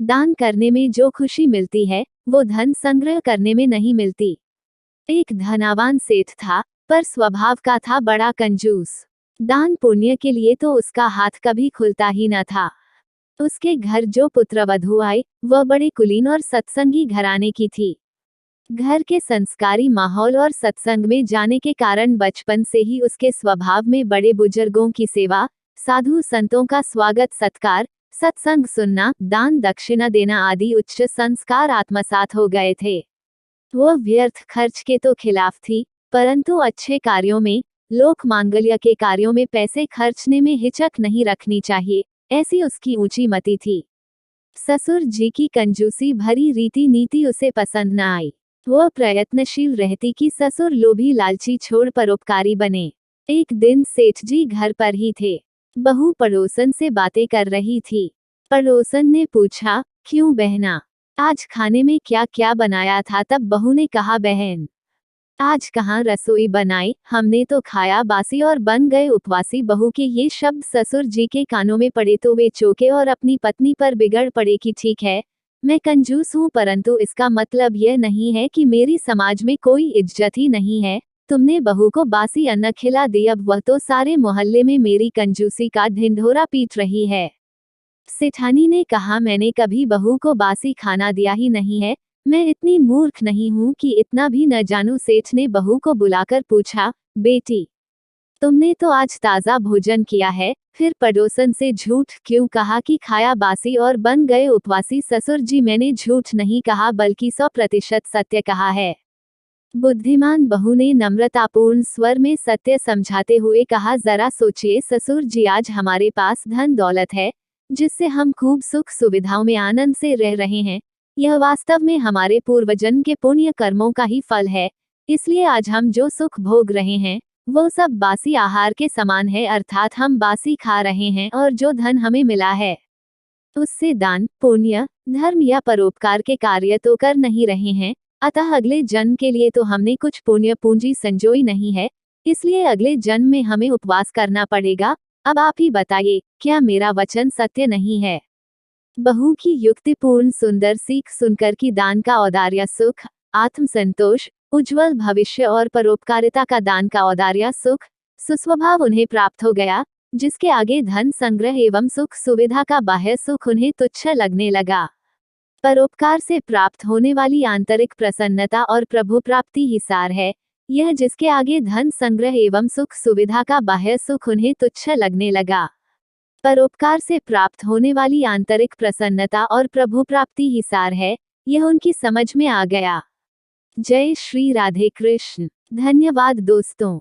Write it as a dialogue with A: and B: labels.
A: दान करने में जो खुशी मिलती है वो धन संग्रह करने में नहीं मिलती। एक धनवान सेठ था, पर स्वभाव का था बड़ा कंजूस। दान पुण्य के लिए तो उसका हाथ कभी खुलता ही न था। उसके घर जो पुत्रवधू आई वह बड़े कुलीन और सत्संगी घराने की थी। घर के संस्कारी माहौल और सत्संग में जाने के कारण बचपन से ही उसके स्वभाव में बड़े बुजुर्गों की सेवा, साधु संतों का स्वागत सत्कार, सत्संग सुनना, दान दक्षिणा देना आदि उच्च संस्कार आत्मसात हो गए थे। वह व्यर्थ खर्च के तो खिलाफ थी, परंतु अच्छे कार्यों में, लोक मांगल्य के कार्यों में पैसे खर्चने में हिचक नहीं रखनी चाहिए, ऐसी उसकी ऊंची मति थी। ससुर जी की कंजूसी भरी रीति नीति उसे पसंद न आई। वह प्रयत्नशील रहती कि ससुर लोभी लालची छोड़ परोपकारी बने। एक दिन सेठ जी घर पर ही थे। बहू पड़ोसन से बातें कर रही थी। पड़ोसन ने पूछा, क्यों बहना, आज खाने में क्या क्या बनाया था? तब बहू ने कहा, बहन आज कहाँ रसोई बनाई, हमने तो खाया बासी और बन गए उपवासी। बहू के ये शब्द ससुर जी के कानों में पड़े तो वे चौंके और अपनी पत्नी पर बिगड़ पड़े कि ठीक है, मैं कंजूस हूँ, परंतु इसका मतलब यह नहीं है कि मेरी समाज में कोई इज्जत ही नहीं है। तुमने बहू को बासी अन्न खिला दी, अब वह तो सारे मोहल्ले में मेरी कंजूसी का ढिंढोरा पीट रही है। सेठानी ने कहा, मैंने कभी बहू को बासी खाना दिया ही नहीं है, मैं इतनी मूर्ख नहीं हूँ कि इतना भी न जानूं। सेठ ने बहू को बुलाकर पूछा, बेटी तुमने तो आज ताज़ा भोजन किया है, फिर पड़ोसन से झूठ क्यों कहा कि खाया बासी और बन गए उपवासी? ससुर जी, मैंने झूठ नहीं कहा बल्कि 100% सत्य कहा है। बुद्धिमान बहू ने नम्रतापूर्ण स्वर में सत्य समझाते हुए कहा, जरा सोचिए ससुर जी, आज हमारे पास धन दौलत है जिससे हम खूब सुख सुविधाओं में आनंद से रह रहे हैं। यह वास्तव में हमारे पूर्वजन्म के पुण्य कर्मों का ही फल है। इसलिए आज हम जो सुख भोग रहे हैं वो सब बासी आहार के समान है, अर्थात हम बासी खा रहे हैं और जो धन हमें मिला है उससे दान पुण्य धर्म या परोपकार के कार्य तो कर नहीं रहे हैं। अतः अगले जन्म के लिए तो हमने कुछ पुण्य पूंजी संजोई नहीं है, इसलिए अगले जन्म में हमें उपवास करना पड़ेगा। अब आप ही बताइए, क्या मेरा वचन सत्य नहीं है? बहू की युक्तिपूर्ण सुंदर सीख सुनकर कि दान का औदार्य सुख, आत्मसंतोष, उज्जवल भविष्य और परोपकारिता का दान का औदार्य सुख, सुस्वभाव उन्हें प्राप्त हो गया, जिसके आगे धन संग्रह एवं सुख सुविधा का बाह्य सुख उन्हें तुच्छ लगने लगा। परोपकार से प्राप्त होने वाली आंतरिक प्रसन्नता और प्रभु प्राप्ति ही सार है। यह जिसके आगे धन संग्रह एवं सुख सुविधा का बाह्य सुख उन्हें तुच्छ लगने लगा। परोपकार से प्राप्त होने वाली आंतरिक प्रसन्नता और प्रभु प्राप्ति ही सार है, यह उनकी समझ में आ गया। जय श्री राधे कृष्ण। धन्यवाद दोस्तों।